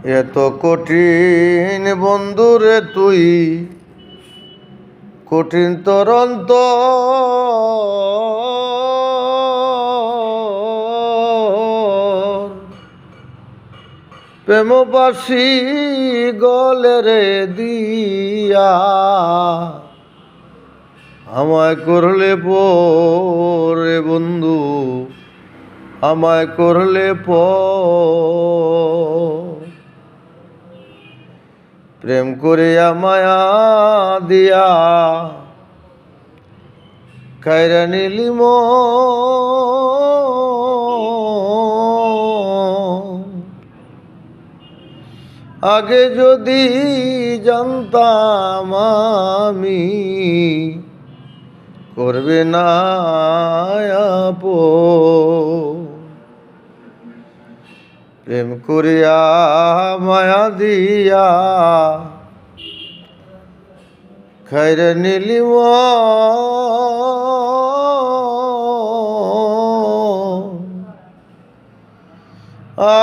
এত কঠিন বন্ধুরে তুই, কঠিন তরন্ত প্রেমবাসী গলে রে দিয়া আমায় করলে পরে বন্ধু, আমায় করলে প্রেম করিয়া মায়া দিয়া কায়রা নিলি আগে যদি জানতাম আমি করবে না প্রেম করিয়া মায়া দিয়া খাইরে নিলি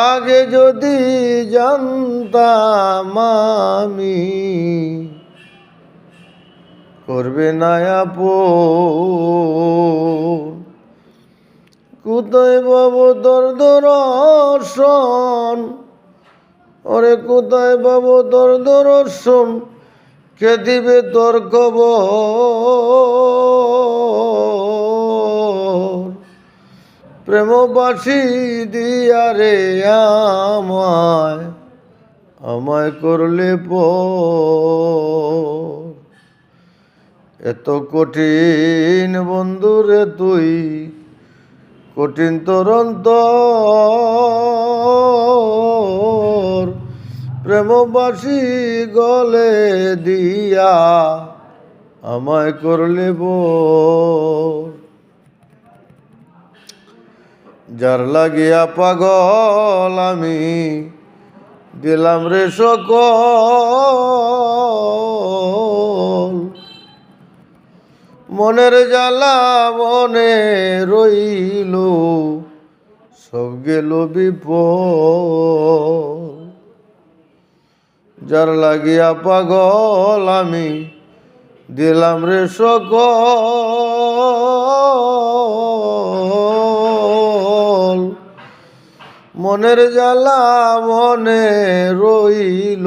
আগে যদি জানতাম আমি করবে না কোথায় বাবু তোর দর্শন, ওরে কোথায় বাবু তোর দর্শন, কে দিবে তোর খবর প্রেমবাসী দিয়া রে আমায়, আমায় করলে এত কঠিন বন্ধুরে তুই, কঠিন তরন্ত প্রেমবাসী গলে দিয়া আমায় করলে যার লাগিয়া পাগল আমি দিলাম রে সকল মনের জ্বালা মনে রইল সব গেল বিপদ যার লাগিয়া পাগল আমি দিলাম রে সকল মনের জ্বালা মনে রইল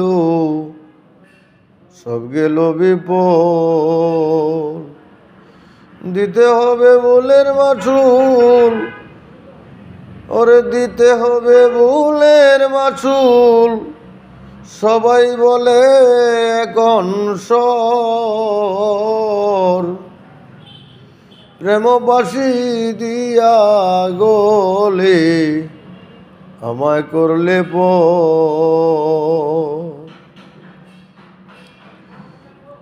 সব গেল বিপদ দিতে হবে ভুলের মাসুল, ওরে দিতে হবে ভুলের মাসুল সবাই বলে এখন সর প্রেমবাসী দিয়া গলে আমায় করলে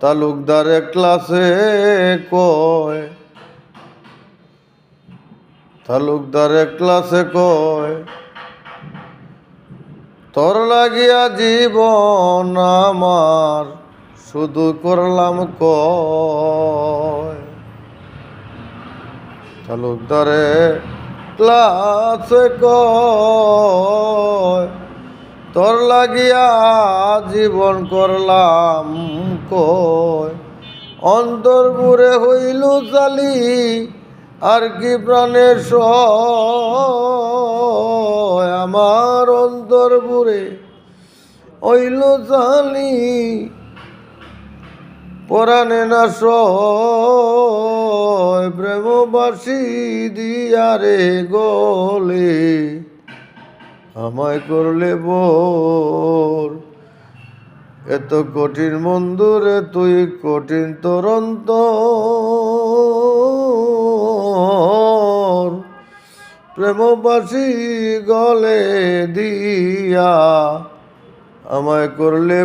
তালুকদারে ক্লাসে কয়, তালুকদারে ক্লাসে কয় তোর লাগিয়া জীবন আমার শুধু করলাম কয় তালুকদারে ক্লাসে কয় তোর লাগিয়া জীবন করলাম কয় অন্তর পুরে হইল চালি আর কি প্রাণের সয় আমার অন্তর পুরে হইল চালি পরাণে না সয় প্রেমবাসী দিয়া রে গলে আমায় করলে এত কঠিন বন্ধুরে তুই, কঠিন তরন্ত প্রেমবাসী গলে দিয়া আমায় করলে